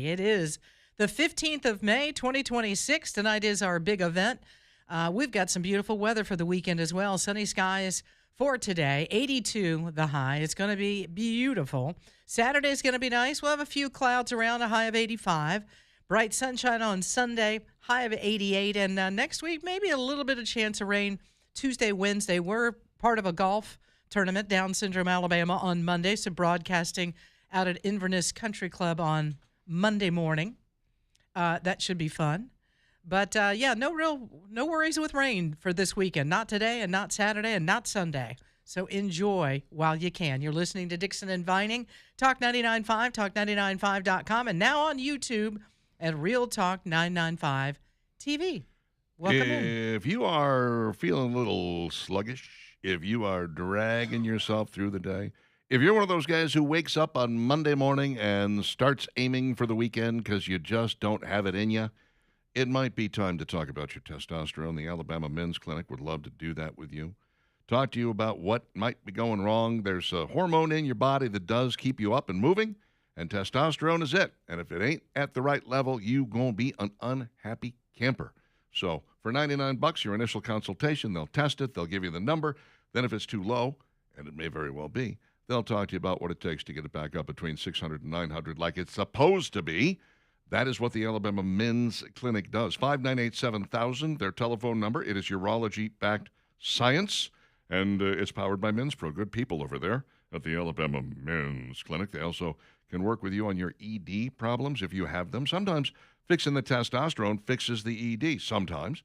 It is the 15th of May, 2026. Tonight is our big event. We've got some beautiful weather for the weekend as well. Sunny skies for today, 82 the high. It's going to be beautiful. Saturday's going to be nice. We'll have a few clouds around, a high of 85. Bright sunshine on Sunday, high of 88. And next week, maybe a little bit of chance of rain Tuesday, Wednesday. We're part of a golf tournament down Syndrome, Alabama on Monday, so broadcasting out at Inverness Country Club on Monday morning. That should be fun. But, no worries with rain for this weekend. Not today and not Saturday and not Sunday. So enjoy while you can. You're listening to Dixon and Vining, Talk 99.5, talk995.com, and now on YouTube at Real Talk 995 TV. Welcome in. If you are feeling a little sluggish, if you are dragging yourself through the day, if you're one of those guys who wakes up on Monday morning and starts aiming for the weekend because you just don't have it in you, it might be time to talk about your testosterone. The Alabama Men's Clinic would love to do that with you. Talk to you about what might be going wrong. There's a hormone in your body that does keep you up and moving, and testosterone is it. And if it ain't at the right level, you going to be an unhappy camper. So for $99, your initial consultation, they'll test it. They'll give you the number. Then if it's too low, and it may very well be, they'll talk to you about what it takes to get it back up between 600 and 900 like it's supposed to be. That is what the Alabama Men's Clinic does. 598-7000, their telephone number. It is urology-backed science, and it's powered by Men's Pro. Good people over there at the Alabama Men's Clinic. They also can work with you on your ED problems if you have them. Sometimes fixing the testosterone fixes the ED. Sometimes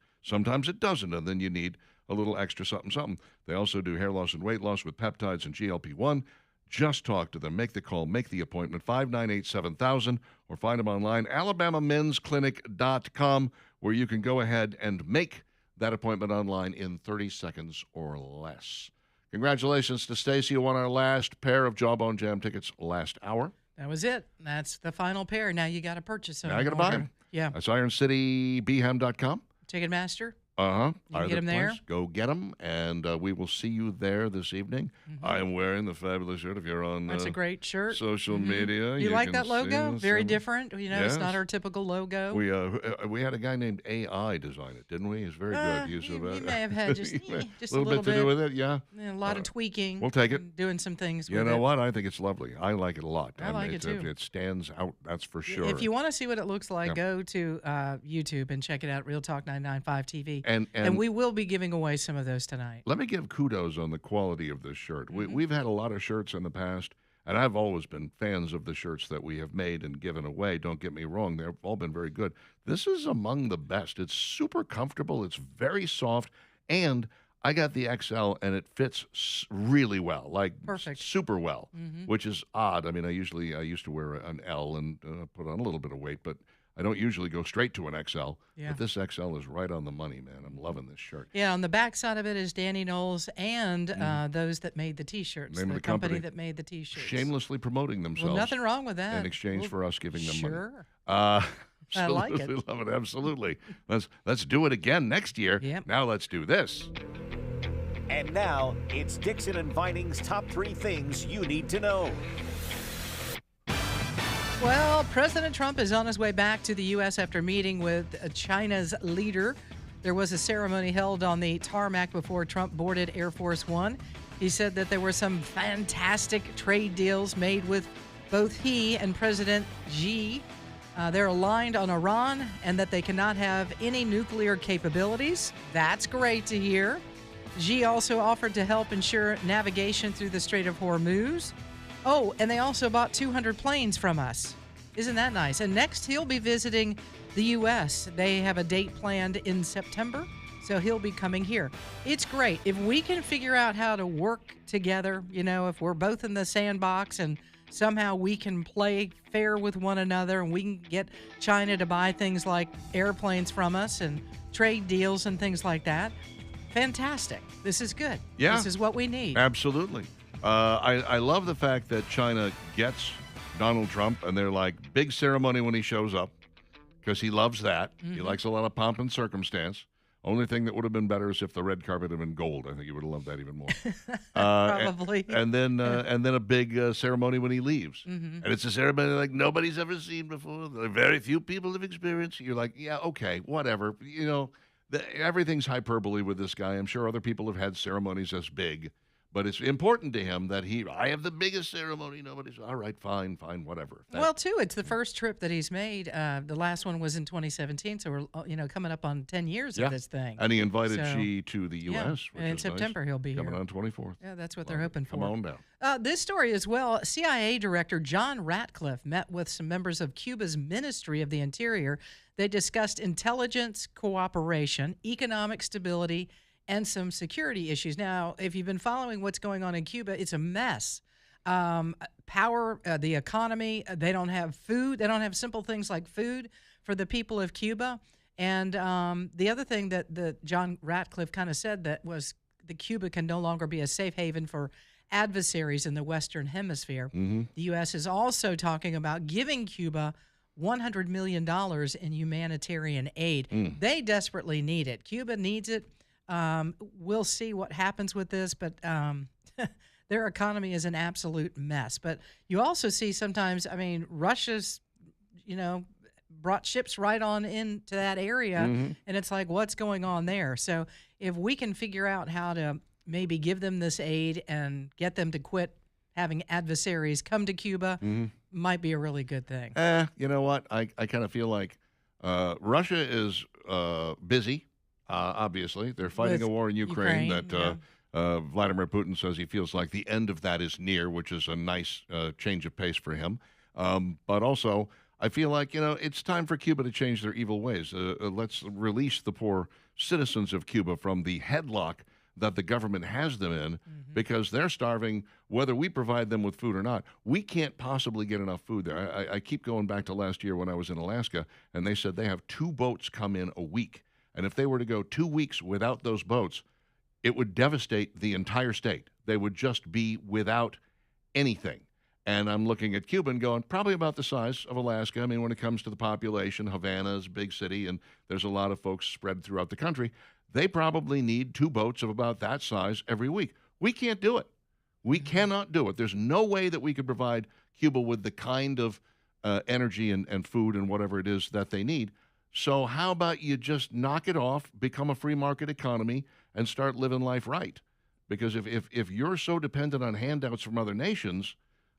it doesn't, and then you need a little extra something. They also do hair loss and weight loss with peptides and GLP-1. Just talk to them. Make the call. Make the appointment. 598-7000, or find them online, alabamamensclinic.com, where you can go ahead and make that appointment online in 30 seconds or less. Congratulations to Stacy, who won our last pair of Jawbone Jam tickets last hour. That was it. That's the final pair. Now you got to purchase them. Now I got to buy them. Yeah. That's IronCityBham.com. Ticketmaster. You can get them there. Go get them, and we will see you there this evening. Mm-hmm. I am wearing the fabulous shirt. If you're on that's a great shirt. Social media. You like that logo? Very different. Yes. It's not our typical logo. We had a guy named AI design it, didn't we? He's very good. He may have had just a little bit to do with it, yeah. A lot of tweaking. We'll take it. Doing some things with it. You know what? I think it's lovely. I like it a lot. I like it too. It stands out, that's for sure. If you want to see what it looks like, go to YouTube and check it out, Real Talk 995 TV. And we will be giving away some of those tonight. Let me give kudos on the quality of this shirt. We've had a lot of shirts in the past, and I've always been fans of the shirts that we have made and given away. Don't get me wrong. They've all been very good. This is among the best. It's super comfortable. It's very soft, and I got the XL, and it fits really well, like perfect, super well, which is odd. I mean, I used to wear an L and put on a little bit of weight, but I don't usually go straight to an XL, but this XL is right on the money, man. I'm loving this shirt. Yeah, on the back side of it is Danny Knowles and those that made the T-shirts. Name of the company that made the T-shirts. Shamelessly promoting themselves. Well, nothing wrong with that. In exchange for us giving them money. Sure. I like it. Love it, absolutely. Let's do it again next year. Yep. Now let's do this. And now, it's Dixon and Vining's top 3 things you need to know. Well, President Trump is on his way back to the U.S. after meeting with China's leader. There was a ceremony held on the tarmac before Trump boarded Air Force One. He said that there were some fantastic trade deals made with both he and President Xi. They're aligned on Iran and that they cannot have any nuclear capabilities. That's great to hear. Xi also offered to help ensure navigation through the Strait of Hormuz. Oh, and they also bought 200 planes from us. Isn't that nice? And next, he'll be visiting the U.S. They have a date planned in September, so he'll be coming here. It's great. If we can figure out how to work together, if we're both in the sandbox and somehow we can play fair with one another and we can get China to buy things like airplanes from us and trade deals and things like that, fantastic. This is good. Yeah. This is what we need. Absolutely. I love the fact that China gets Donald Trump, and they're like, big ceremony when he shows up, because he loves that. He likes a lot of pomp and circumstance. Only thing that would have been better is if the red carpet had been gold. I think you would have loved that even more. Probably. And then a big ceremony when he leaves. And it's a ceremony like nobody's ever seen before. Very few people have experienced. You're like, yeah, okay, whatever. You know, everything's hyperbole with this guy. I'm sure other people have had ceremonies as big. But it's important to him that I have the biggest ceremony. Nobody's, all right, fine, whatever. Well, too, it's the first trip that he's made. The last one was in 2017, so we're, coming up on 10 years of this thing. And he invited Xi to the U.S., Yeah, which and in is September nice. he'll be Coming here. on 24th. Yeah, that's what they're hoping for. Come on down. This story as well, CIA Director John Ratcliffe met with some members of Cuba's Ministry of the Interior. They discussed intelligence cooperation, economic stability, and some security issues. Now, if you've been following what's going on in Cuba, it's a mess. The economy, they don't have food. They don't have simple things like food for the people of Cuba. And the other thing that John Ratcliffe kind of said that was that Cuba can no longer be a safe haven for adversaries in the Western Hemisphere. The U.S. is also talking about giving Cuba $100 million in humanitarian aid. They desperately need it. Cuba needs it. We'll see what happens with this, but their economy is an absolute mess. But you also see sometimes, Russia's, brought ships right on into that area, and it's like, what's going on there? So if we can figure out how to maybe give them this aid and get them to quit having adversaries come to Cuba, might be a really good thing. You know what? I kind of feel like Russia is busy. Obviously, they're fighting a war in Ukraine that Vladimir Putin says he feels like the end of that is near, which is a nice change of pace for him. But also, I feel like, it's time for Cuba to change their evil ways. Let's release the poor citizens of Cuba from the headlock that the government has them in because they're starving whether we provide them with food or not. We can't possibly get enough food there. I keep going back to last year when I was in Alaska, and they said they have 2 boats come in a week. And if they were to go 2 weeks without those boats, it would devastate the entire state. They would just be without anything. And I'm looking at Cuba and going, probably about the size of Alaska. I mean, when it comes to the population, Havana's a big city, and there's a lot of folks spread throughout the country. They probably need 2 boats of about that size every week. We can't do it. We cannot do it. There's no way that we could provide Cuba with the kind of energy and food and whatever it is that they need. So how about you just knock it off, become a free market economy, and start living life right? Because if you're so dependent on handouts from other nations,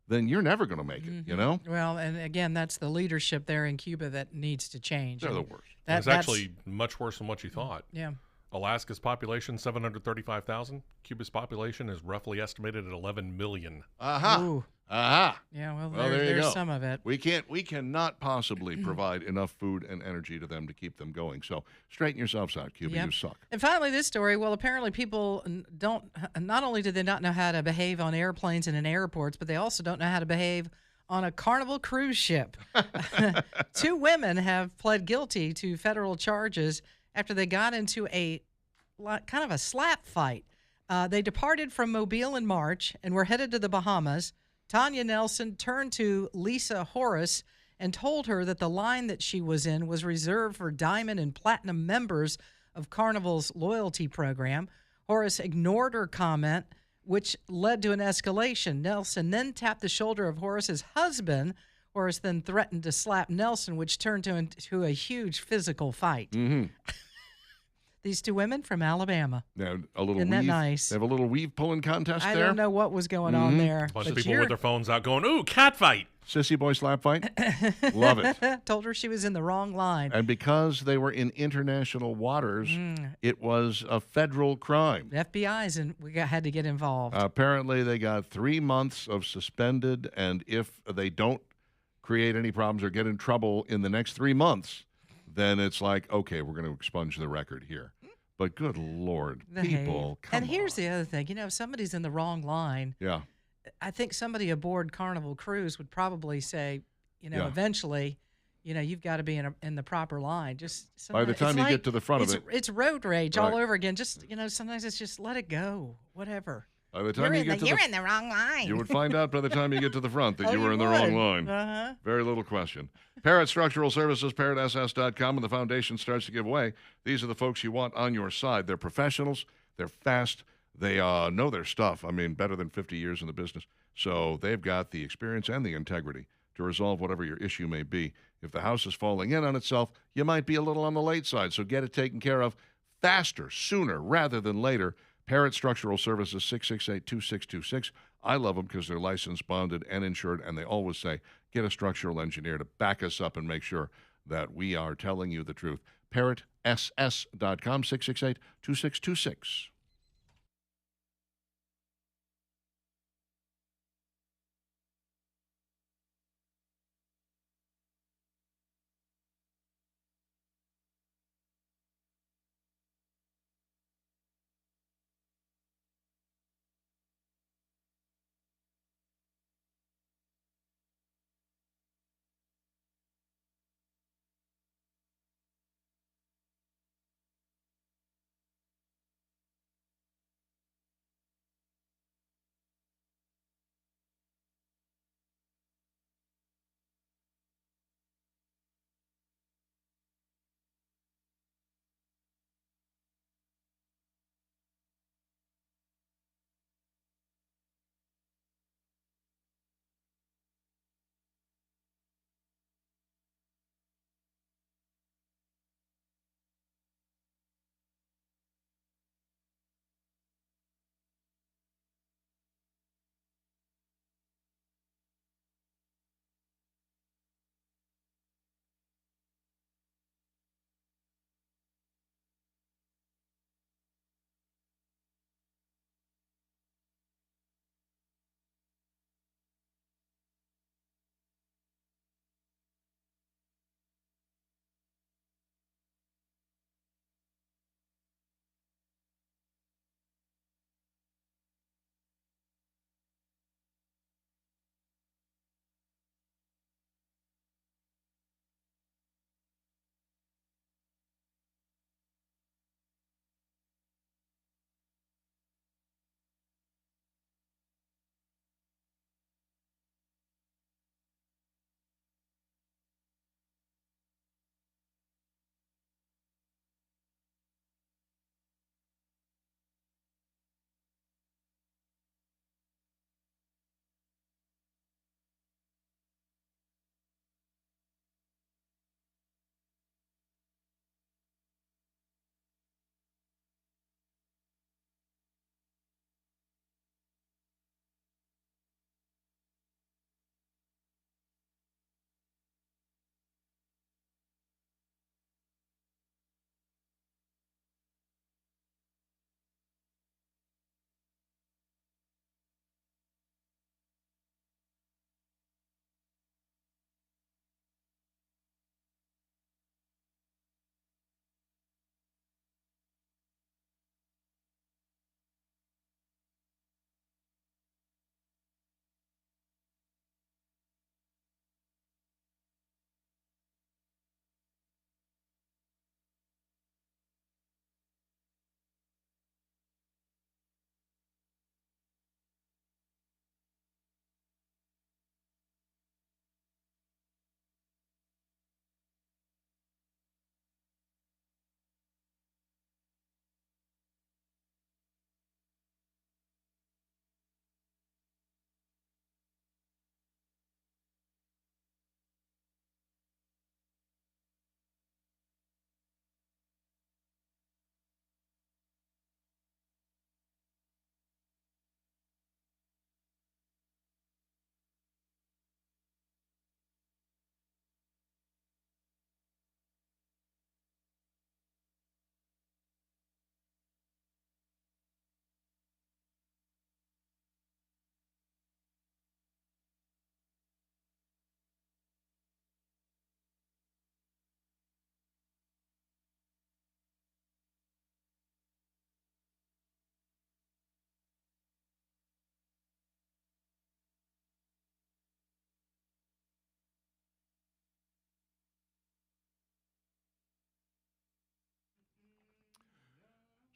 then you're never going to make it, Well, and again, that's the leadership there in Cuba that needs to change. They're the worst. It's actually much worse than what you thought. Yeah. Alaska's population, 735,000. Cuba's population is roughly estimated at 11 million. Ooh. Aha. Yeah, well, There you there's go. some of it. We cannot possibly provide enough food and energy to them to keep them going. So straighten yourselves out, Cuba. Yep. You suck. And finally, this story. Well, apparently people not only do they not know how to behave on airplanes and in airports, but they also don't know how to behave on a Carnival cruise ship. 2 women have pled guilty to federal charges after they got into a kind of a slap fight. They departed from Mobile in March and were headed to the Bahamas. Tanya Nelson turned to Lisa Horace and told her that the line that she was in was reserved for diamond and platinum members of Carnival's loyalty program. Horace ignored her comment, which led to an escalation. Nelson then tapped the shoulder of Horace's husband. Horace then threatened to slap Nelson, which turned into a huge physical fight. These 2 women from Alabama. Now, a little Isn't that weave. nice? They have a little weave pulling contest I there. don't know what was going on there. A bunch of but people with their phones out going, ooh, cat fight. Sissy boy slap fight. Love it. told her she was in the wrong line. And because they were in international waters, it was a federal crime. The FBI's and we had to get involved. Apparently, they got 3 months of suspended, and if they don't create any problems or get in trouble in the next 3 months, then it's like, okay, we're going to expunge the record here. But good Lord, people, come And here's on. the other thing. If somebody's in the wrong line, Yeah. I think somebody aboard Carnival Cruise would probably say, Yeah. eventually, you've got to be in the proper line. Just By the sometimes- time it's you like- get to the front of it's it. it's road rage all Right. over again. Just sometimes it's just let it go, whatever. By the time you get to you're in the wrong line. you would find out by the time you get to the front that Oh, you were you in the wrong would. line. Uh-huh. Very little question. Parrot Structural Services, parrotss.com, and the foundation starts to give way. These are the folks you want on your side. They're professionals. They're fast. They know their stuff. I mean, better than 50 years in the business. So they've got the experience and the integrity to resolve whatever your issue may be. If the house is falling in on itself, you might be a little on the late side. So get it taken care of faster, sooner, rather than later. Parrot Structural Services, 668-2626. I love them because they're licensed, bonded, and insured, and they always say, get a structural engineer to back us up and make sure that we are telling you the truth. ParrotSS.com, 668-2626.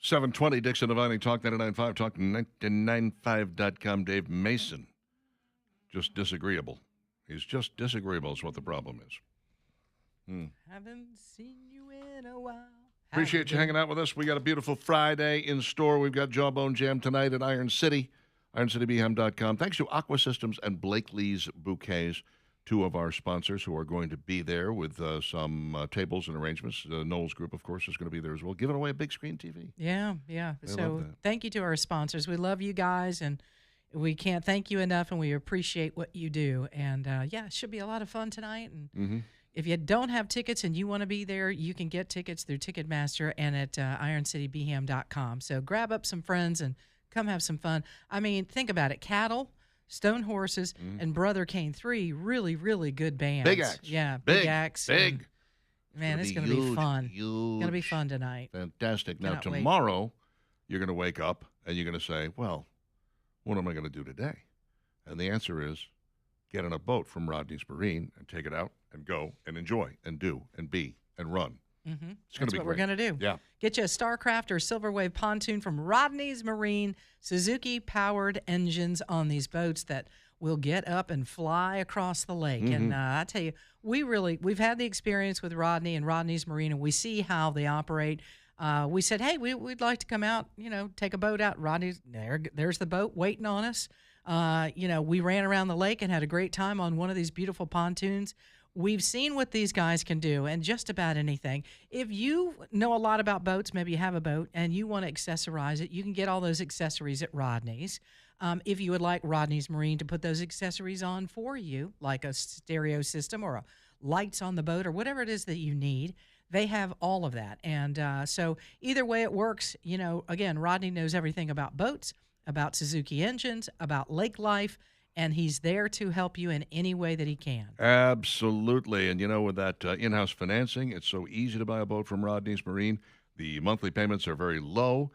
720 Dixon Divining Talk 99.5, Talk 99.5.com. Dave Mason, just disagreeable. He's just disagreeable is what the problem is. Haven't seen you in a while. Appreciate you hanging out with us. We got a beautiful Friday in store. We've got Jawbone Jam tonight at Iron City, IronCityBHam.com. Thanks to Aqua Systems and Blakely's Bouquets, two of our sponsors who are going to be there with some tables and arrangements. Knowles Group, of course, is going to be there as well, giving away a big screen TV. Yeah. So thank you to our sponsors. We love you guys, and we can't thank you enough, and we appreciate what you do. And, it should be a lot of fun tonight. And if you don't have tickets and you want to be there, you can get tickets through Ticketmaster and at IronCityBHam.com. So grab up some friends and come have some fun. I mean, think about it. Cattle, Stone Horses, and Brother Kane, 3 really, really good bands. Big acts. Yeah, big acts. Big. Man, it's going to be fun. It's going to be fun tonight. Fantastic. Now, Cannot wait. tomorrow, you're going to wake up and you're going to say, well, what am I going to do today? And the answer is get on a boat from Rodney's Marine and take it out and go and enjoy and do and be and run. It's going to be That's what we're great. going to do. Yeah. Get you a Starcraft or Silverwave pontoon from Rodney's Marine. Suzuki-powered engines on these boats that will get up and fly across the lake. And I tell you, we've had the experience with Rodney and Rodney's Marine, and we see how they operate. We said, hey, we'd like to come out, take a boat out. Rodney's, there's the boat waiting on us. We ran around the lake and had a great time on one of these beautiful pontoons. We've seen what these guys can do, and just about anything. If you know a lot about boats, maybe you have a boat, and you want to accessorize it, you can get all those accessories at Rodney's. If you would like Rodney's Marine to put those accessories on for you, like a stereo system or lights on the boat or whatever it is that you need, they have all of that. And so either way it works, again, Rodney knows everything about boats, about Suzuki engines, about lake life, and he's there to help you in any way that he can. Absolutely. And, with that in-house financing, it's so easy to buy a boat from Rodney's Marine. The monthly payments are very low.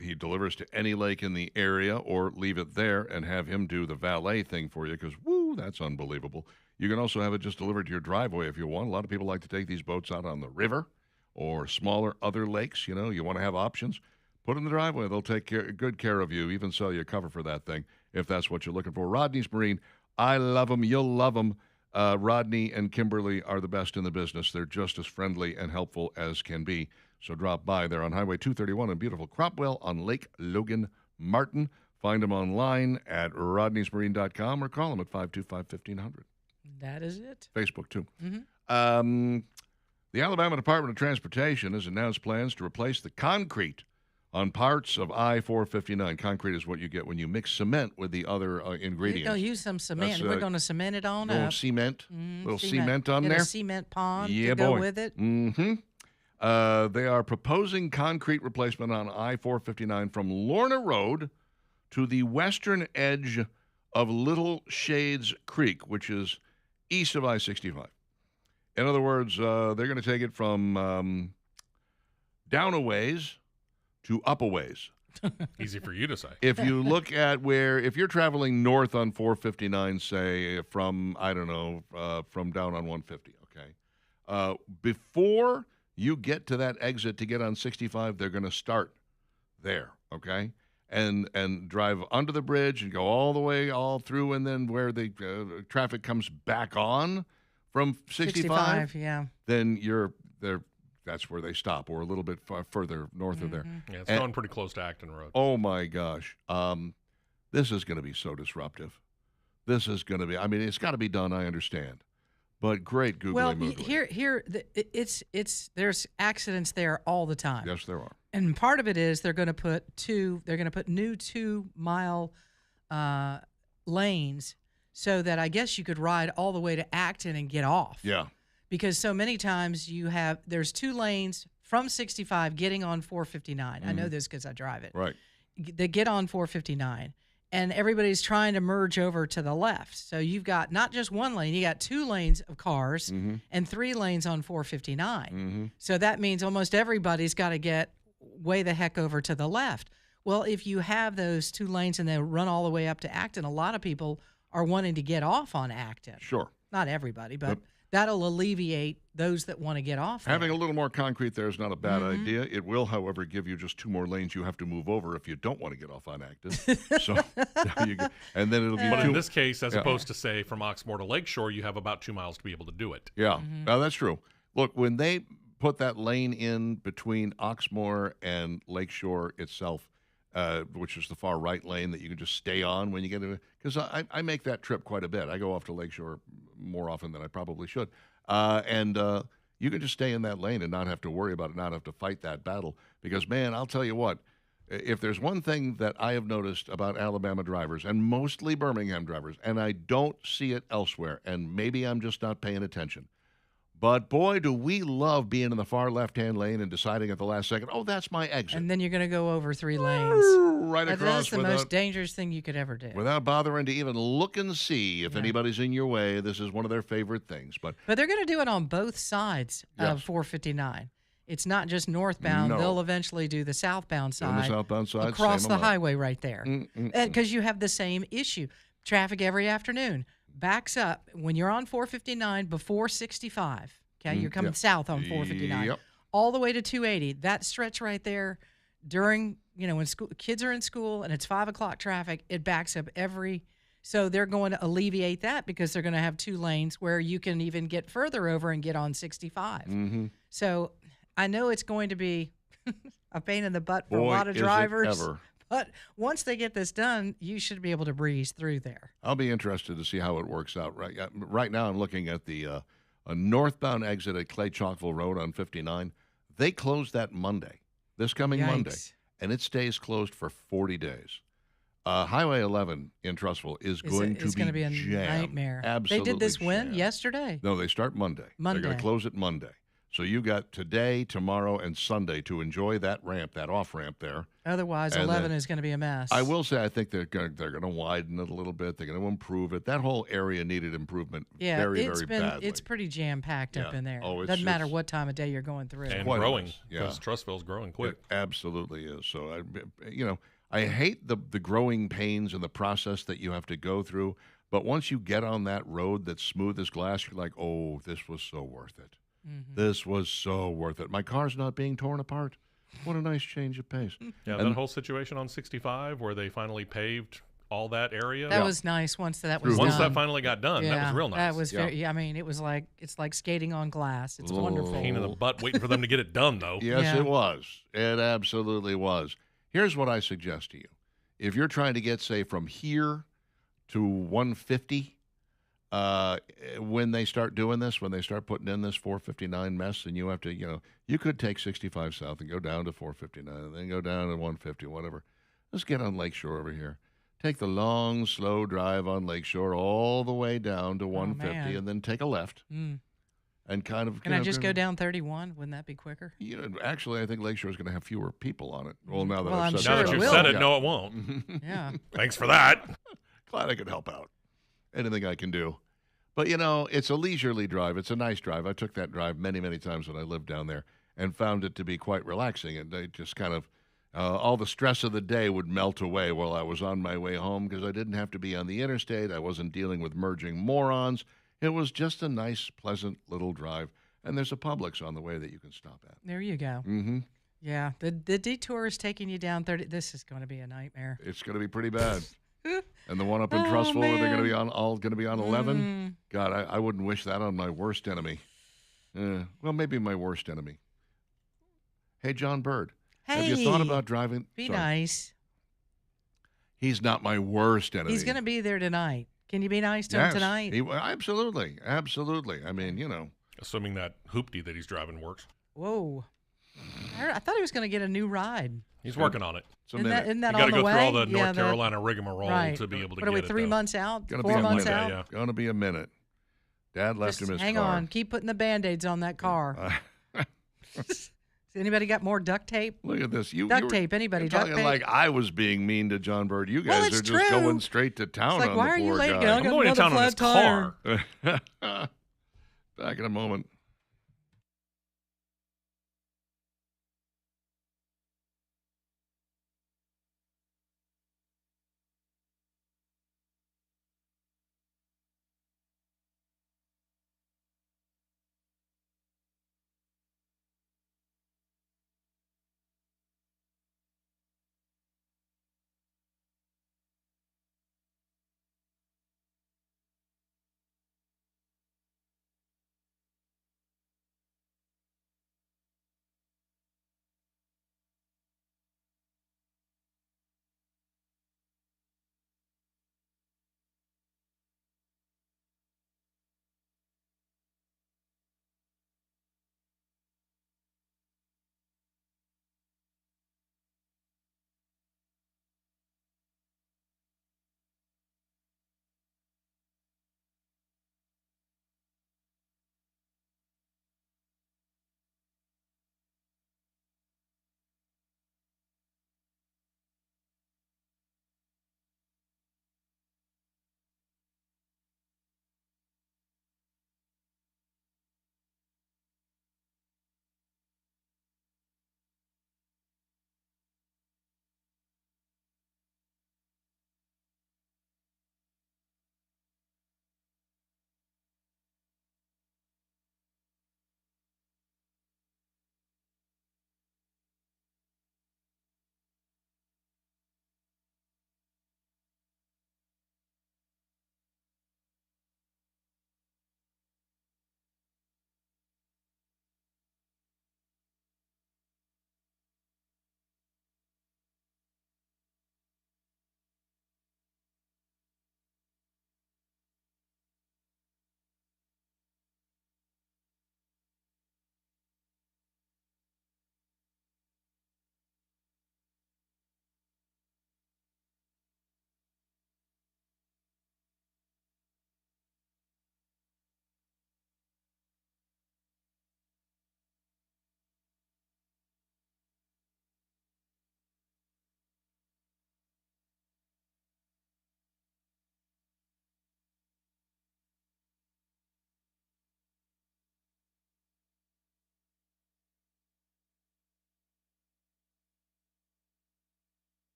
He delivers to any lake in the area or leave it there and have him do the valet thing for you because, that's unbelievable. You can also have it just delivered to your driveway if you want. A lot of people like to take these boats out on the river or smaller other lakes. You want to have options. Put it in the driveway. They'll take good care of you, even sell you a cover for that thing if that's what you're looking for. Rodney's Marine, I love them. You'll love them. Rodney and Kimberly are the best in the business. They're just as friendly and helpful as can be. So drop by. They're on Highway 231 in beautiful Cropwell on Lake Logan Martin. Find them online at rodneysmarine.com or call them at 525-1500. That is it. Facebook, too. The Alabama Department of Transportation has announced plans to replace the concrete on parts of I-459. Concrete is what you get when you mix cement with the other ingredients. You're going to use some cement. We're going to cement it on little up. Cement. Little cement on Get there. a cement pond Yeah, to go boy. with it. They are proposing concrete replacement on I-459 from Lorna Road to the western edge of Little Shades Creek, which is east of I-65. In other words, they're going to take it from down a ways to up a ways. Easy for you to say. If you look at if you're traveling north on 459, say from, from down on 150, okay? Before you get to that exit to get on 65, they're going to start there, okay? And drive under the bridge and go all through, and then where the traffic comes back on from 65, yeah. then that's where they stop, or a little bit further north of there. Yeah, it's going pretty close to Acton Road. Oh, my gosh. This is going to be so disruptive. This is going to be, it's got to be done, I understand. But great googly moogly. There's accidents there all the time. Yes, there are. And part of it is they're going to put new 2-mile lanes so that I guess you could ride all the way to Acton and get off. Yeah. Because so many times there's 2 lanes from 65 getting on 459. I know this because I drive it. Right. They get on 459, and everybody's trying to merge over to the left. So you've got not just 1 lane, you got 2 lanes of cars and 3 lanes on 459. So that means almost everybody's got to get way the heck over to the left. Well, if you have those 2 lanes and they run all the way up to Acton, a lot of people are wanting to get off on Acton. Sure. Not everybody, but that'll alleviate those that want to get off there. Having a little more concrete there is not a bad idea. It will, however, give you just 2 more lanes you have to move over if you don't want to get off on active. So there you go. And then it'll be But 2. in this case, as opposed to, say, from Oxmoor to Lakeshore, you have about 2 miles to be able to do it. Yeah, no, that's true. Look, when they put that lane in between Oxmoor and Lakeshore itself, which is the far right lane that you can just stay on when you get in, because I make that trip quite a bit. I go off to Lakeshore more often than I probably should. And you can just stay in that lane and not have to worry about it, not have to fight that battle. Because, man, I'll tell you what, if there's one thing that I have noticed about Alabama drivers, and mostly Birmingham drivers, and I don't see it elsewhere, and maybe I'm just not paying attention, but boy, do we love being in the far left-hand lane and deciding at the last second, oh, that's my exit. And then you're going to go over 3 lanes. Right across That's the most dangerous thing you could ever do. without bothering to even look and see if Yeah. anybody's in your way. This is one of their favorite things. But But they're going to do it on both sides of Yes. 459. It's not just northbound. No. They'll eventually do the southbound side. on the southbound side, across same the amount. highway right there. Because you have the same issue. Traffic every afternoon backs up when you're on 459 before 65. Okay, you're coming yep. south on 459 Yep. all the way to 280. That stretch right there during, when kids are in school and it's 5 o'clock traffic, it backs up every. So they're going to alleviate that because they're going to have 2 lanes where you can even get further over and get on 65. So I know it's going to be a pain in the butt for Boy, a lot of is it drivers. ever. But once they get this done, you should be able to breeze through there. I'll be interested to see how it works out. Right now, I'm looking at the a northbound exit at Clay Chalkville Road on 59. They closed that Monday, this coming Monday, Yikes. and it stays closed for 40 days. Highway 11 in Trussville is going It's to going to be be a jammed. nightmare. Absolutely They did this when? jammed. Yesterday? No, they start Monday. They're going Monday. to close it Monday. So you got today, tomorrow, and Sunday to enjoy that ramp, that off ramp there. Otherwise, And 11 then- is going to be a mess. I will say, I think they're going to widen it a little bit. They're going to improve it. That whole area needed improvement Yeah, very, it's very been badly. it's pretty jam packed up Yeah. in there. Oh, Doesn't matter it's- what time of day you're going through. And Quite a growing, mess, yeah. because Trussville's growing quick. It absolutely is. So, I hate the growing pains and the process that you have to go through. But once you get on that road that's smooth as glass, you're like, oh, this was so worth it. This was so worth it. My car's not being torn apart. What a nice change of pace. Yeah, And- that whole situation on 65 where they finally paved all that area. That was nice once that was Once done. that finally got done, that was real nice. That was Yeah. very. I mean, it's like skating on glass. It's Oh. wonderful. Pain in the butt waiting for them to get it done, though. Yes, Yeah. it was. It absolutely was. Here's what I suggest to you. If you're trying to get, say, from here to 150, when they start doing this, when they start putting in this 459 mess, and you have to, you could take 65 south and go down to 459 and then go down to 150, whatever. Let's get on Lakeshore over here. Take the long, slow drive on Lakeshore all the way down to 150 man. and then take a left Mm. and kind of. Can I just go down 31? Wouldn't that be quicker? Actually, I think Lakeshore is going to have fewer people on it. Well, now that Well, I've I'm said sure Now that, that it you've will. said it, Yeah. no, it won't. Yeah. Thanks for that. Glad I could help out. Anything I can do. But, it's a leisurely drive. It's a nice drive. I took that drive many, many times when I lived down there and found it to be quite relaxing. And I just kind of, all the stress of the day would melt away while I was on my way home because I didn't have to be on the interstate. I wasn't dealing with merging morons. It was just a nice, pleasant little drive. And there's a Publix on the way that you can stop at. There you go. Mm-hmm. Yeah. The detour is taking you down 30. This is going to be a nightmare. It's going to be pretty bad. And the one up in Oh, Trussville where they're going to man. be all going to be on 11. God, I wouldn't wish that on my worst enemy. Well, maybe my worst enemy. Hey, John Bird, have you thought Hey, about driving? Be Sorry. nice. He's not my worst enemy. He's going to be there tonight. Can you be nice to him Yes, tonight? absolutely, absolutely. I mean, Assuming that hoopty that he's driving works. Whoa. I thought he was going to get a new ride. He's working on it. it's a Isn't minute. that, isn't that You got on to the go way? through all the Yeah, North Carolina rigmarole right. to be able to What get are we, it 3 done. months out? Gonna 4 be a months minute. out? Yeah. Going to be a minute. Dad left Just him his hang car. on. Keep putting the Band-Aids on that car. Anybody got more duct tape? Look at this. Duct tape, anybody, You're duct talking tape. like I was being mean to John Bird. You Well, guys it's are just true. going straight to town It's like, on why the are you poor late? guy. I'm going to town on his car. Back in a moment.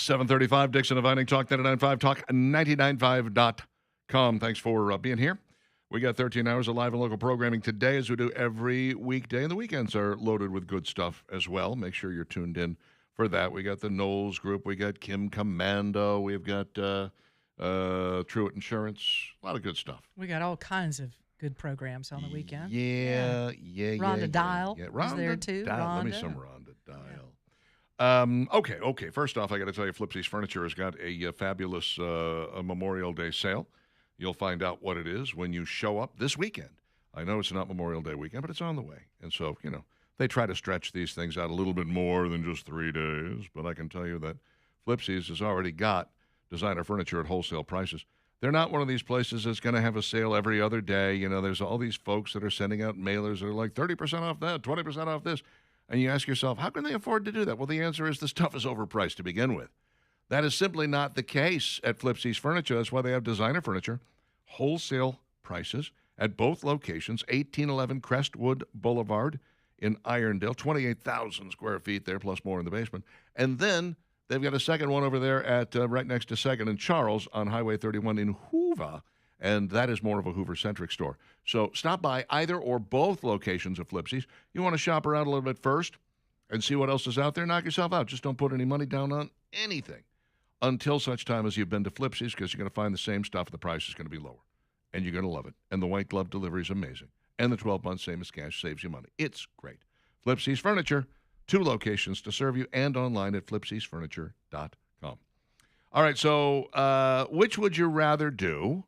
735 Dixon and Vining, Talk 99.5, Talk995.com. Thanks for being here. We got 13 hours of live and local programming today, as we do every weekday, and the weekends are loaded with good stuff as well. Make sure you're tuned in for that. We got the Knowles Group. We got Kim Commando. We've got Truett Insurance. A lot of good stuff. We got all kinds of good programs on the weekend. Yeah. Rhonda Dial is there too. Dial. Let me Rhonda. some Rhonda Dial. Okay. First off, I got to tell you, Flipsy's Furniture has got a fabulous a Memorial Day sale. You'll find out what it is when you show up this weekend. I know it's not Memorial Day weekend, but it's on the way. And so, they try to stretch these things out a little bit more than just 3 days. But I can tell you that Flipsy's has already got designer furniture at wholesale prices. They're not one of these places that's going to have a sale every other day. There's all these folks that are sending out mailers that are like 30% off that, 20% off this. And you ask yourself, how can they afford to do that? Well, the answer is the stuff is overpriced to begin with. That is simply not the case at Flipsy's Furniture. That's why they have designer furniture, wholesale prices at both locations, 1811 Crestwood Boulevard in Irondale, 28,000 square feet there, plus more in the basement. And then they've got a second one over there at right next to 2nd and Charles on Highway 31 in Hoover, and that is more of a Hoover-centric store. So stop by either or both locations of Flipsy's. You want to shop around a little bit first and see what else is out there, knock yourself out. Just don't put any money down on anything until such time as you've been to Flipsy's, because you're going to find the same stuff. The price is going to be lower, and you're going to love it. And the white glove delivery is amazing. And the 12 months, same as cash, saves you money. It's great. Flipsy's Furniture, 2 locations to serve you, and online at flipsysfurniture.com. All right, so which would you rather do?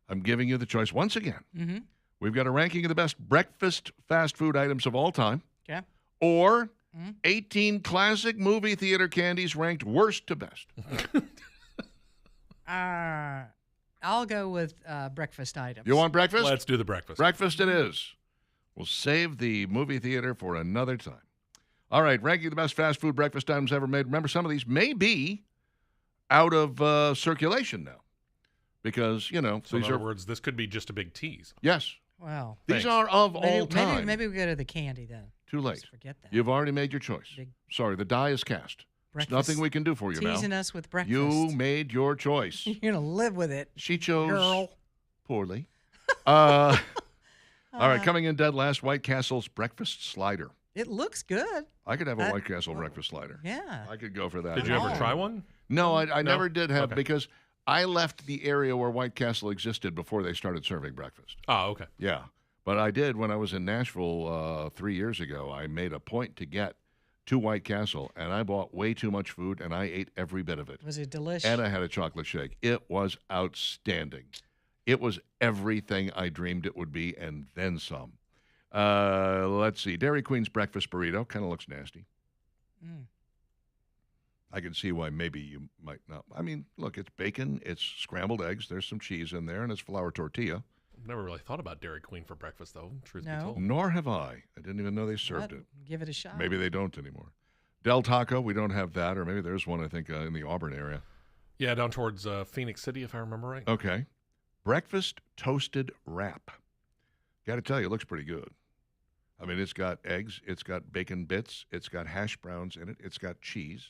I'm giving you the choice once again. Mm-hmm. We've got a ranking of the best breakfast fast food items of all time. Okay. Or 18 classic movie theater candies ranked worst to best. I'll go with breakfast items. You want breakfast? Let's do the breakfast. Breakfast it is. We'll save the movie theater for another time. All right, ranking the best fast food breakfast items ever made. Remember, some of these may be out of circulation now because, So in these other are words, this could be just a big tease. Yes. Well, These Thanks. are of all time. maybe we go to the candy then. Too late. Just forget that. You've already made your choice. Big Sorry, the die is cast. There's breakfast. nothing we can do for you Teasing now. us with breakfast. You made your choice. You're gonna live with it, She chose girl. poorly. All right, coming in dead last, White Castle's breakfast slider. It looks good. I could have a That- White Castle breakfast slider. Yeah. I could go for that. Did you ever Oh. try one? No, I No? never did have Okay. because I left the area where White Castle existed before they started serving breakfast. Oh, okay. Yeah. But I did when I was in Nashville 3 years ago. I made a point to get to White Castle, and I bought way too much food, and I ate every bit of it. Was it delicious? And I had a chocolate shake. It was outstanding. It was everything I dreamed it would be, and then some. Let's see. Dairy Queen's breakfast burrito kind of looks nasty. Mm. I can see why maybe you might not. I mean, look, it's bacon, it's scrambled eggs, there's some cheese in there, and it's flour tortilla. I've never really thought about Dairy Queen for breakfast, though, truth No. be told. Nor have I. I didn't even know they served But it. Give it a shot. Maybe they don't anymore. Del Taco, we don't have that, or maybe there's one, I think, in the Auburn area. Yeah, down towards Phoenix City, if I remember right. Okay. Breakfast toasted wrap. Got to tell you, it looks pretty good. I mean, it's got eggs, it's got bacon bits, it's got hash browns in it, it's got cheese.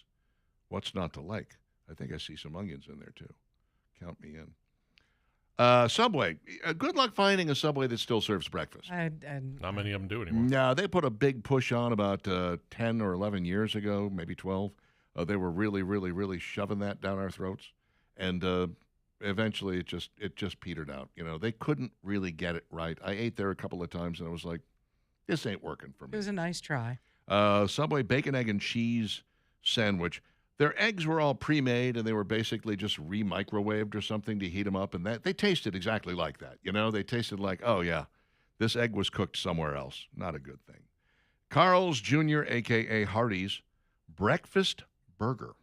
What's not to like? I think I see some onions in there, too. Count me in. Subway. Good luck finding a Subway that still serves breakfast. Not many of them do anymore. No, they put a big push on about 10 or 11 years ago, maybe 12. They were really, really, really shoving that down our throats. And eventually it just petered out. They couldn't really get it right. I ate there a couple of times, and I was like, this ain't working for It me. was a nice try. Subway bacon, egg, and cheese sandwich. Their eggs were all pre-made, and they were basically just re-microwaved or something to heat them up, and that they tasted exactly like that. They tasted like, oh, yeah, this egg was cooked somewhere else. Not a good thing. Carl's Jr., a.k.a. Hardee's, breakfast burger.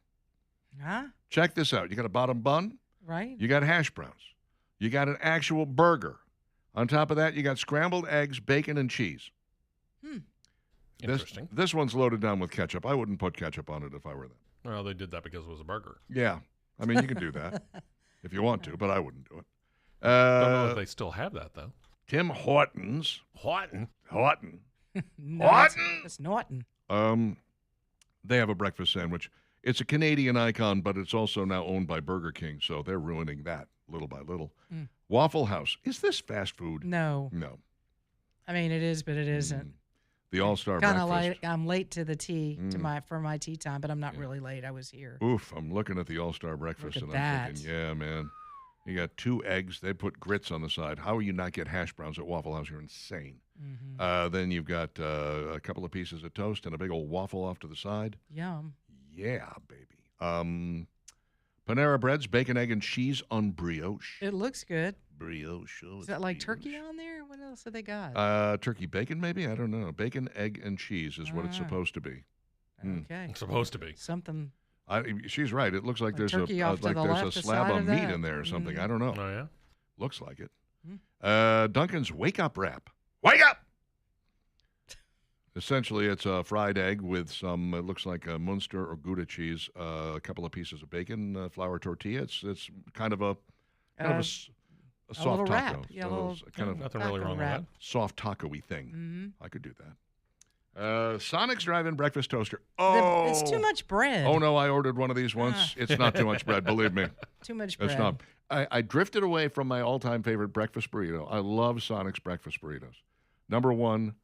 Huh? Check this out. You got a bottom bun. Right? You got hash browns. You got an actual burger. On top of that, you got scrambled eggs, bacon, and cheese. Interesting. This one's loaded down with ketchup. I wouldn't put ketchup on it if I were them. Well, they did that because it was a burger. Yeah. I mean, you can do that if you want to, but I wouldn't do it. Don't know if they still have that, though. Tim Hortons. Horton? Horton. No, Norton? It's Norton. They have a breakfast sandwich. It's a Canadian icon, but it's also now owned by Burger King, so they're ruining that little by little. Waffle House. Is this fast food? No. No. I mean, it is, but it isn't. The All-Star Kind of Breakfast. like I'm late to the tea for my tea time, but I'm not really late. I was here. Oof, I'm looking at the All-Star Breakfast Look and at I'm that. thinking, yeah, man. You got 2 eggs. They put grits on the side. How will you not get hash browns at Waffle House? You're insane. Then you've got a couple of pieces of toast and a big old waffle off to the side. Yum. Yeah, baby. Panera Bread's bacon, egg, and cheese on brioche. It looks good. Brioche. Is that like turkey on there? What else have they got? Turkey bacon, maybe? I don't know. Bacon, egg, and cheese is what it's supposed to be. Okay. It's supposed to be. Something. She's right. It looks like there's turkey off to like the there's left, a the slab side of of meat that. in there or something. I don't know. Oh, yeah? Looks like it. Dunkin's Wake Up Wrap. Wake up! Essentially, it's a fried egg with some, it looks like a Munster or Gouda cheese, a couple of pieces of bacon, flour tortilla. It's kind of a soft little taco. wrap. Yeah, a little kind of Nothing really taco wrong wrap. with soft taco-y thing. Mm-hmm. I could do that. Sonic's Drive-In Breakfast Toaster. Oh, It's too much bread. Oh, no, I ordered one of these once. It's not too much bread, believe me. Too much bread. It's not. I drifted away from my all-time favorite breakfast burrito. I love Sonic's breakfast burritos. Number 1,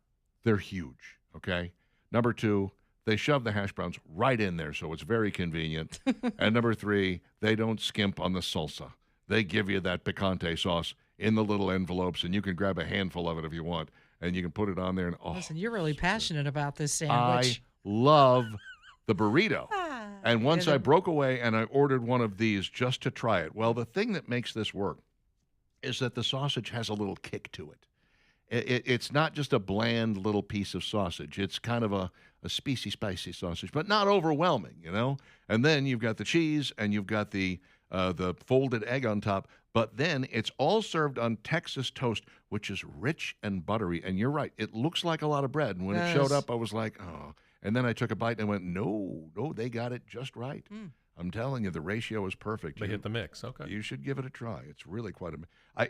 they're huge, okay? Number 2, they shove the hash browns right in there, so it's very convenient. And number 3, they don't skimp on the salsa. They give you that picante sauce in the little envelopes, and you can grab a handful of it if you want, and you can put it on there. And Listen, you're really passionate about this I sandwich. love the burrito. And once Yeah, I broke away and I ordered one of these just to try it. Well, the thing that makes this work is that the sausage has a little kick to it. It's not just a bland little piece of sausage. It's kind of a spicy sausage, but not overwhelming, you know? And then you've got the cheese and you've got the folded egg on top. But then it's all served on Texas toast, which is rich and buttery. And you're right, it looks like a lot of bread. And when it showed up, I was like, oh. And then I took a bite and went, no, they got it just right. I'm telling you, the ratio is perfect. They hit the mix. Okay. You should give it a try. It's really quite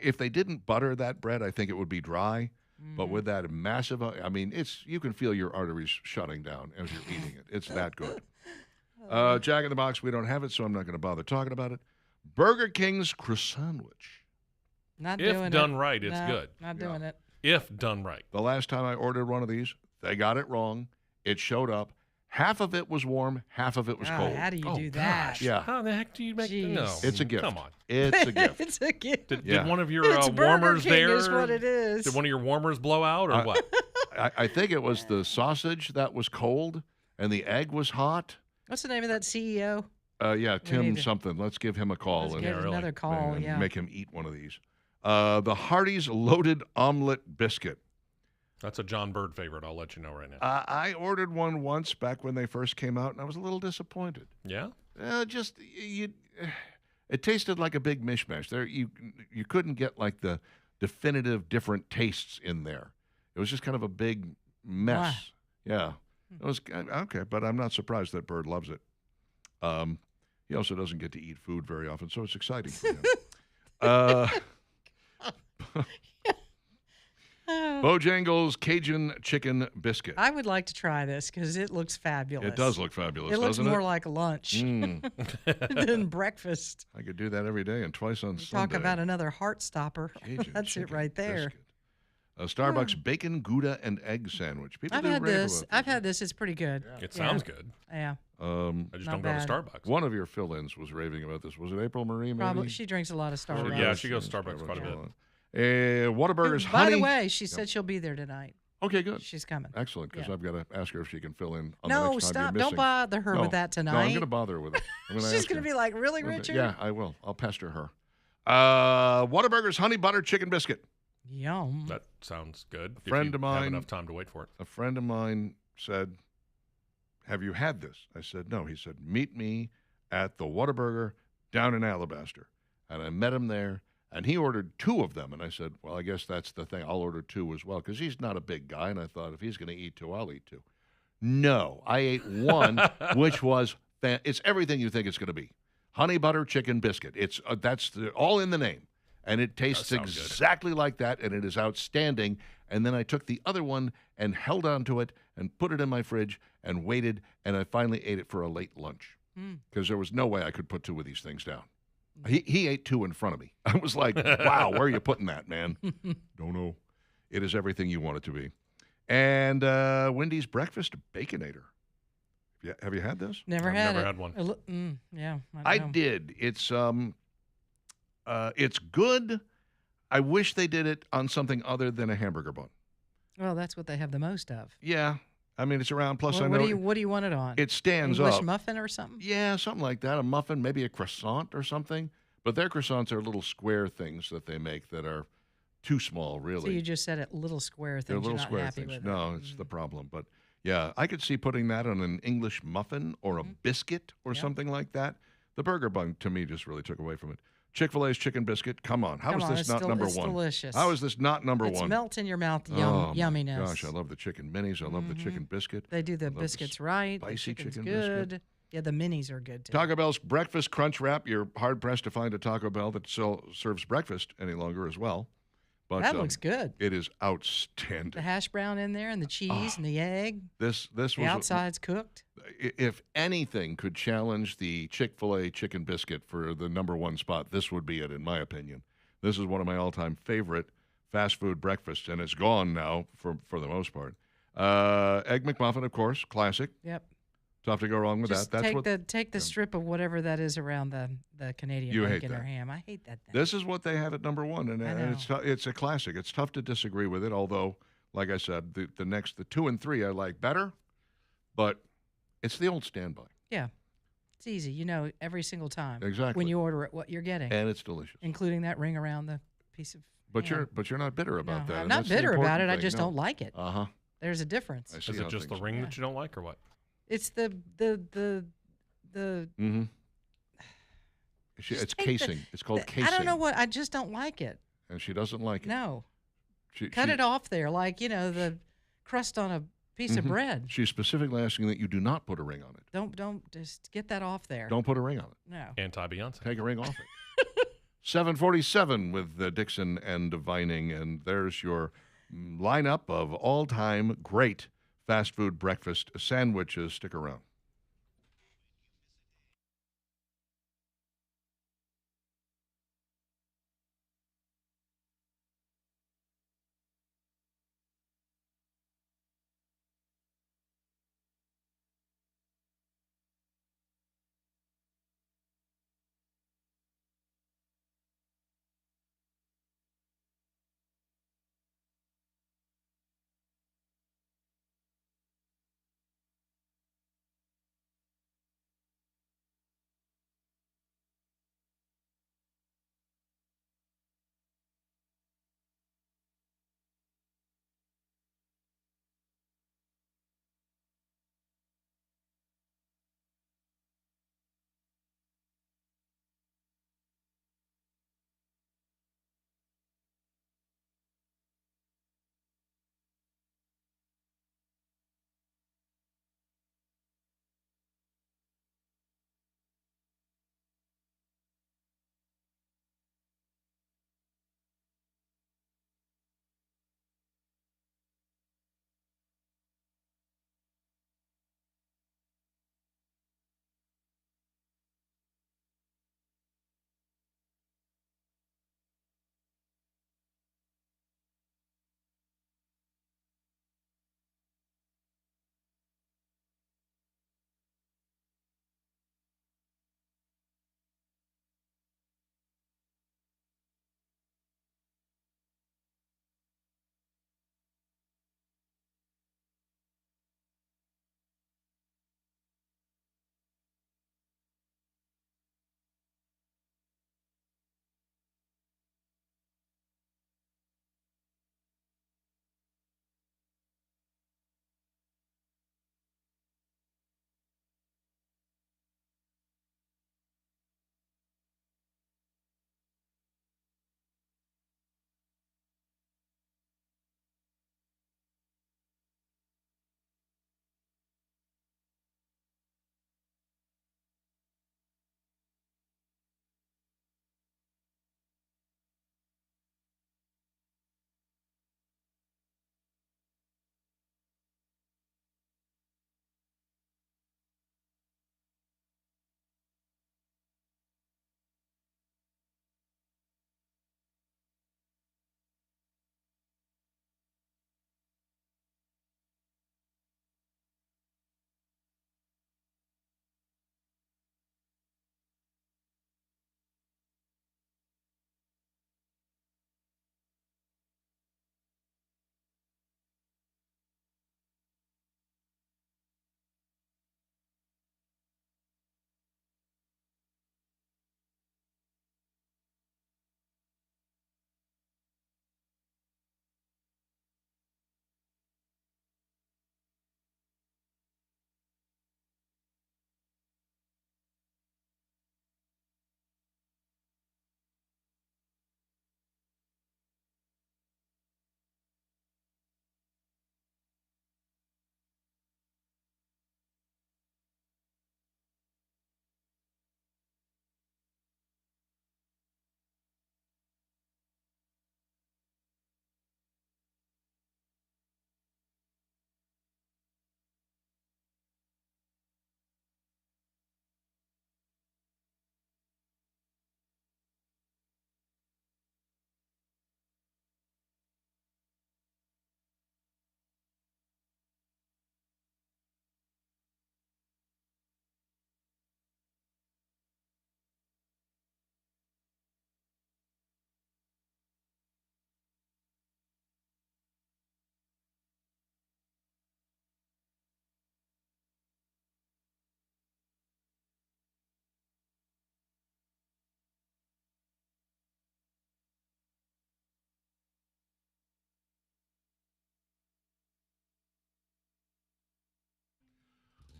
if they didn't butter that bread, I think it would be dry. But with that massive, I mean, you can feel your arteries shutting down as you're eating it. It's that good. Jack in the Box, we don't have it, so I'm not going to bother talking about it. Burger King's croissantwich. Not If doing done it. right, it's No, good. Not doing it. If done right. The last time I ordered one of these, they got it wrong. It showed up. Half of it was warm, half of it was cold. How do you Oh, do that? gosh. Yeah. How the heck do you make Jeez. No. It's a gift. Come on. It's a gift. It's a gift. Did Yeah. one of your It's Burger warmers King there? is what it is. Did one of your warmers blow out or what? I think it was the sausage that was cold and the egg was hot. What's the name of that CEO? Yeah, Tim need to- something. Let's give him a call Let's and, get really. another call. and Yeah. make him eat one of these. The Hardee's Loaded Omelet Biscuit. That's a John Bird favorite. I'll let you know right now. I ordered one once back when they first came out, and I was a little disappointed. Yeah? It tasted like a big mishmash. You couldn't get like the definitive different tastes in there. It was just kind of a big mess. Yeah, it was okay, but I'm not surprised that Bird loves it. He also doesn't get to eat food very often, so it's exciting for him. Bojangles Cajun Chicken Biscuit. I would like to try this because it looks fabulous. It does look fabulous, It looks doesn't more it? like lunch Mm, than breakfast. I could do that every day and twice on Sunday. Talk about another heart stopper. Cajun That's it chicken right there. biscuit. A Starbucks bacon Gouda and egg sandwich. People I've do had rave this. about I've had this. It's pretty good. It sounds good. Yeah. Um, I just Not don't go to bad. Starbucks. one of your fill-ins was raving about this. Was it April Marie? Maybe? Probably. She drinks a lot of Starbucks. Yeah, she goes to Starbucks quite a bit. Whataburger's By honey. the way, she said she'll be there tonight. Okay, good. She's coming. Excellent, because Yeah. I've got to ask her if she can fill in on the No, next time stop. you're Don't missing. bother her No, with that No, I'm tonight. going to bother her with it. I'm gonna She's ask going to her. be like, really, Okay, Richard? Yeah, I will. I'll pester her. Whataburger's honey butter chicken biscuit. Yum. That sounds good. If friend you of mine- have enough time to wait for it. A friend of mine said, "Have you had this?" I said, "No." He said, "Meet me at the Whataburger down in Alabaster." And I met him there, and he ordered 2 of them. And I said, "Well, I guess that's the thing. I'll order 2 as well," because he's not a big guy. And I thought, if he's going to eat 2, I'll eat 2. No, I ate 1, which was it's everything you think it's going to be. Honey butter chicken biscuit. It's all in the name. And it tastes sound good. exactly like that, and it is outstanding. And then I took the other one and held on to it and put it in my fridge and waited, and I finally ate it for a late lunch. because there was no way I could put 2 of these things down. He ate 2 in front of me. I was like, wow, where are you putting that, man? Don't know. It is everything you want it to be. And Wendy's Breakfast Baconator. Have you had this? Never I've had never it. had one. Yeah, I don't know. did. It's good. I wish they did it on something other than a hamburger bun. Well, that's what they have the most of. Yeah. I mean, it's around. Plus, Well, I what know do you want it on? it stands English up. muffin or something? Yeah, something like that. A muffin, maybe a croissant or something. But their croissants are little square things that they make that are too small, really. So you just said it, little square They're things. little You're not square happy things. with No, it. it's the problem. But yeah, I could see putting that on an English muffin or a biscuit or Yep. something like that. The burger bun, to me, just really took away from it. Chick-fil-A's chicken biscuit. Come on. How Come is on, this it's not number it's one? delicious. How is this not number It's one? melt in your mouth Oh, my yumminess. gosh, I love the chicken minis. I love the chicken biscuit. They do the I love the biscuits right. The spicy chicken's chicken good. biscuit. Yeah, the minis are good too. Taco Bell's breakfast crunch wrap. You're hard pressed to find a Taco Bell that still serves breakfast any longer as well. But That looks good. It is outstanding. The hash brown in there and the cheese and the egg. This The was outside's cooked. if anything could challenge the Chick-fil-A chicken biscuit for the number one spot, this would be it, in my opinion. This is one of my all-time favorite fast food breakfasts, and it's gone now for the most part. Egg McMuffin, of course, classic. Yep. Tough to go wrong with Just that. That's take the strip of whatever that is around the Canadian You hate bacon or that. ham. I hate that thing. This is what they have at number one, and I it's a classic. It's tough to disagree with it, although, like I said, the 2 and 3 I like better, but it's the old standby. Yeah. It's easy. You know every single time. Exactly. When you order it, what you're getting, And it's delicious. including that ring around the piece of. But ham. you're not bitter about No, that. I'm and not that's the bitter about important I thing. just No. don't like it. Uh-huh. There's a difference. I see Is it how just the things- ring Yeah. that you don't like, or what? It's the Mm-hmm. It's Just take casing. It's called casing. I don't know what. I just don't like it. And she doesn't like it. No. She, Cut it off there, like the crust on a piece of Mhm. bread. She's specifically asking that you do not put a ring on it. Don't just get that off there. Don't put a ring on it. No. Anti-Beyonce. Take a ring off it. 7:47 with Dixon and Vining, and there's your lineup of all-time great fast food breakfast sandwiches. Stick around.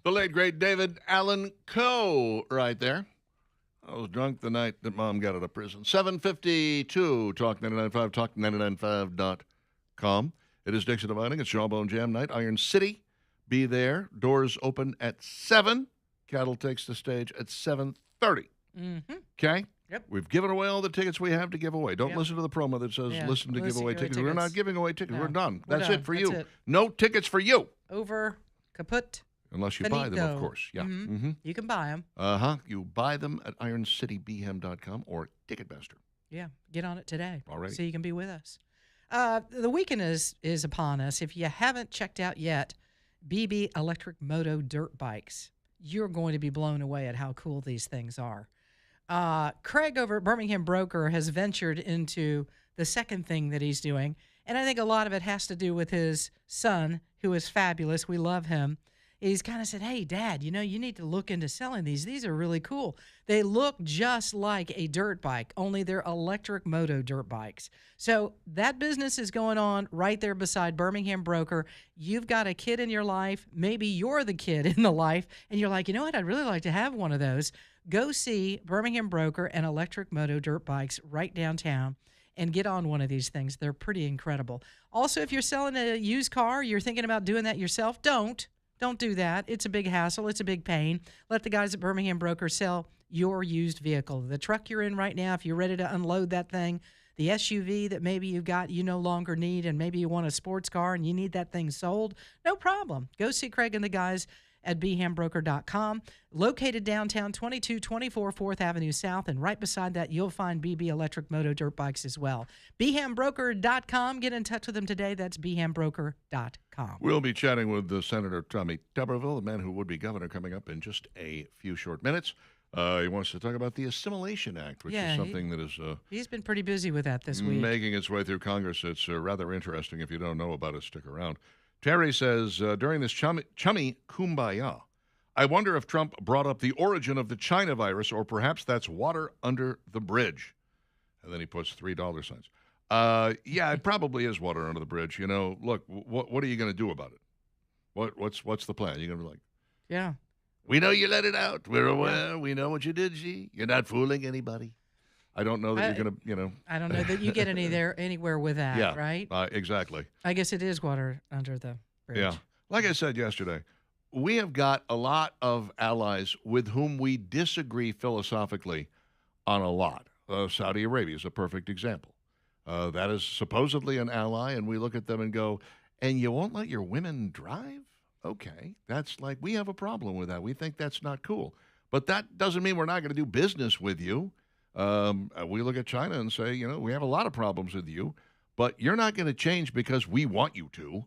The late, great David Allen Coe right there. I was drunk the night that Mom got out of prison. 7:52, Talk 99.5, talk99.5.com. It is Dixon Dividing. It's Jawbone Jam Night. Iron City. Be there. Doors open at 7. Cattle takes the stage at 7:30. Mm-hmm. Okay? Yep. We've given away all the tickets we have to give away. Don't Yep. listen to the promo that says listen to give away tickets. We're not giving away tickets. No. We're done. We're That's done. it for That's you. it. No tickets for you. Over, kaput. Unless you buy them, of Finito. course. Yeah. Mhm. Mm-hmm. You can buy them. You buy them at IronCityBM.com or Ticketmaster. Yeah, get on it today. Alrighty. So you can be with us. The weekend is upon us. If you haven't checked out yet, BB Electric Moto dirt bikes, you're going to be blown away at how cool these things are. Craig over at Birmingham Broker has ventured into the second thing that he's doing, and I think a lot of it has to do with his son, who is fabulous. We love him. He's kind of said, hey, Dad, you need to look into selling these. These are really cool. They look just like a dirt bike, only they're electric moto dirt bikes. So that business is going on right there beside Birmingham Broker. You've got a kid in your life. Maybe you're the kid in the life, and you're like, you know what? I'd really like to have one of those. Go see Birmingham Broker and Electric Moto dirt bikes right downtown and get on one of these things. They're pretty incredible. Also, if you're selling a used car, you're thinking about doing that yourself, don't do that. It's a big hassle. It's a big pain. Let the guys at Birmingham Broker sell your used vehicle. The truck you're in right now, if you're ready to unload that thing, the SUV that maybe you've got you no longer need, and maybe you want a sports car and you need that thing sold, no problem. Go see Craig and the guys at bhambroker.com. Located downtown, 2224 4th Avenue South, and right beside that, you'll find BB Electric Moto Dirt Bikes as well. bhambroker.com. Get in touch with them today. That's bhambroker.com. We'll be chatting with Senator Tommy Tuberville, the man who would be governor, coming up in just a few short minutes. He wants to talk about the Assimilation Act, which is something that is he's been pretty busy with that this week. making its way through Congress. It's rather interesting. If you don't know about it, stick around. Terry says, during this chummy kumbaya, I wonder if Trump brought up the origin of the China virus, or perhaps that's water under the bridge. And then he puts $3 signs. Yeah, it probably is water under the bridge. Look, what are you going to do about it? What's the plan? You're going to be like, Yeah. we know you let it out. We're aware. We know what you did, G. You're not fooling anybody. I don't know that you're going to, I don't know that you get anywhere with that, yeah, right? Exactly. I guess it is water under the bridge. Yeah. Like I said yesterday, we have got a lot of allies with whom we disagree philosophically on a lot. Saudi Arabia is a perfect example. That is supposedly an ally, and we look at them and go, and you won't let your women drive? Okay. That's like, we have a problem with that. We think that's not cool. But that doesn't mean we're not going to do business with you. We look at China and say, we have a lot of problems with you, but you're not going to change because we want you to.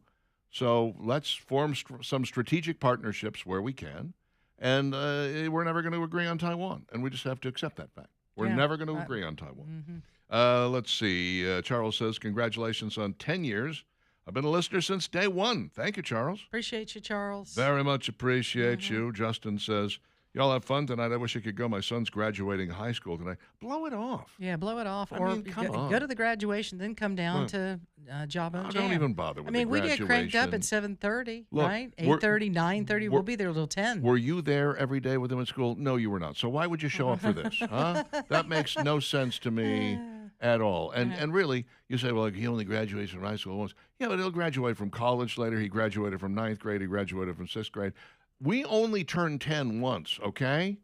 So let's form some strategic partnerships where we can, and we're never going to agree on Taiwan, and we just have to accept that fact. We're never going to agree on Taiwan. Mm-hmm. Let's see. Charles says, congratulations on 10 years. I've been a listener since day one. Thank you, Charles. Appreciate you, Charles. Very much appreciate you. Justin says, y'all have fun tonight. I wish I could go. My son's graduating high school tonight. Blow it off. Yeah, blow it off. I Or mean, come on. go to the graduation, then come down to Jawbone Jam. Don't even bother with I mean, the we get cranked up at graduation. 7:30, Look, right? we're- 8:30, 9:30. We'll be there till 10. Were you there every day with him at school? No, you were not. So why would you show up for this? Huh? That makes no sense to me at all. And really, you say, well, he only graduates from high school once. Yeah, but he'll graduate from college later. He graduated from 9th grade. He graduated from 6th grade. We only turn 10 once, okay?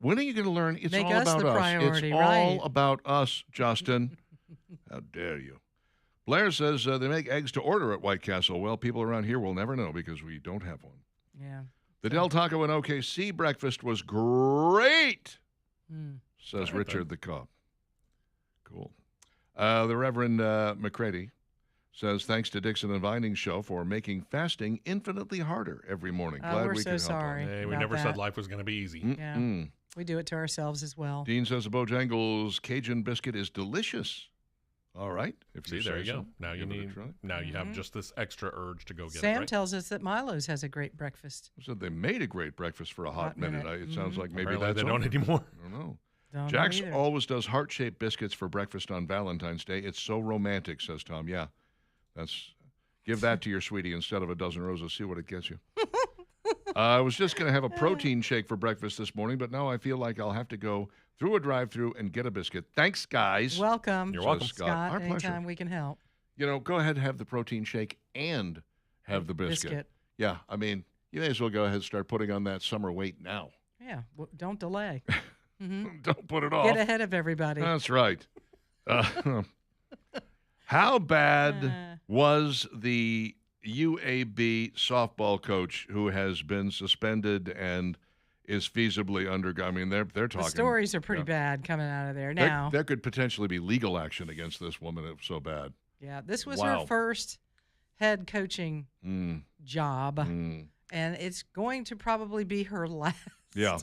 When are you going to learn? It's Make all us about the us. priority, It's right. all about us, Justin. How dare you? Blair says they make eggs to order at White Castle. Well, people around here will never know because we don't have one. Yeah. The Del Taco in OKC breakfast was great, says All right, Richard the Cop. Cool. The Reverend McCready says, thanks to Dixon and Vining Show for making fasting infinitely harder every morning. Glad we're we so could help out. sorry. Hey, we about never that. said life was going to be easy. Yeah. Mm. We do it to ourselves as well. Dean says the Bojangles Cajun biscuit is delicious. All right. If See, you there say you go. so. Now you Give it a need. try. Now you have just this extra urge to go get Sam it. Right? tells us that Milo's has a great breakfast. I said they made a great breakfast for a hot minute. minute. It sounds like maybe Apparently that's they don't over. anymore. I don't know. Don't know Jax either. always does heart-shaped biscuits for breakfast on Valentine's Day. It's so romantic, says Tom. Yeah, give that to your sweetie instead of a dozen roses. See what it gets you. I was just going to have a protein shake for breakfast this morning, but now I feel like I'll have to go through a drive-thru and get a biscuit. Thanks, guys. Welcome. You're Says welcome. Scott. Scott, Our anytime pleasure. we can help. Go ahead and have the protein shake and have the biscuit. Yeah, I mean, you may as well go ahead and start putting on that summer weight now. Yeah, don't delay. Don't put it off. Get ahead of everybody. That's right. How bad was the UAB softball coach who has been suspended and is feasibly undergone? I mean, they're talking. The stories are pretty bad coming out of there now. There could potentially be legal action against this woman if so bad. Yeah, this was Wow. her first head coaching job, Mm. and it's going to probably be her last. Yeah.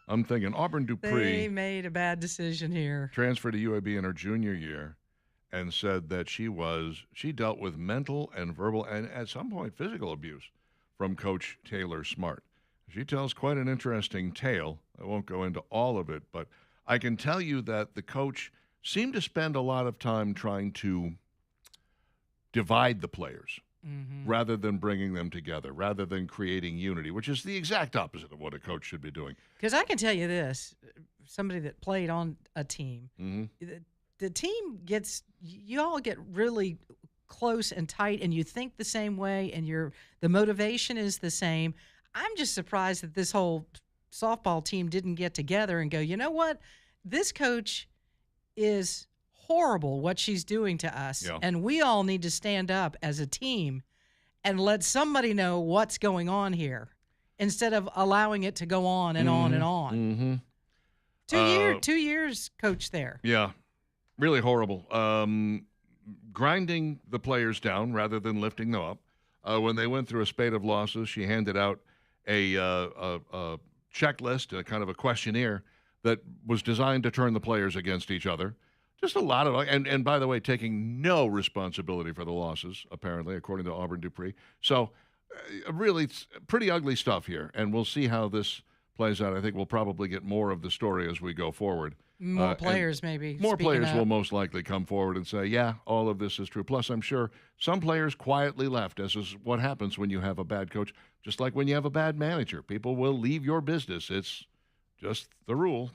I'm thinking Auburn They Dupree made a bad decision here. transferred to UAB in her junior year and said that she dealt with mental and verbal and at some point physical abuse from Coach Taylor Smart. She tells quite an interesting tale. I won't go into all of it, but I can tell you that the coach seemed to spend a lot of time trying to divide the players rather than bringing them together, rather than creating unity, which is the exact opposite of what a coach should be doing. Because I can tell you this, somebody that played on a team, Mm-hmm. the team you all get really close and tight, and you think the same way, and the motivation is the same. I'm just surprised that this whole softball team didn't get together and go, you know what? This coach is horrible what she's doing to us, Yeah. and we all need to stand up as a team and let somebody know what's going on here instead of allowing it to go on and on and on. Mm-hmm. 2 years coach there. Yeah, really horrible. Grinding the players down rather than lifting them up. When they went through a spate of losses, she handed out a checklist, a kind of a questionnaire that was designed to turn the players against each other. Just a lot of, and by the way, taking no responsibility for the losses, apparently, according to Auburn Dupree. So, really, it's pretty ugly stuff here, and we'll see how this plays out. I think we'll probably get more of the story as we go forward. More and players, maybe. More speaking players up. will most likely come forward and say, yeah, all of this is true. Plus, I'm sure some players quietly left, as is what happens when you have a bad coach. Just like when you have a bad manager, people will leave your business. It's just the rule.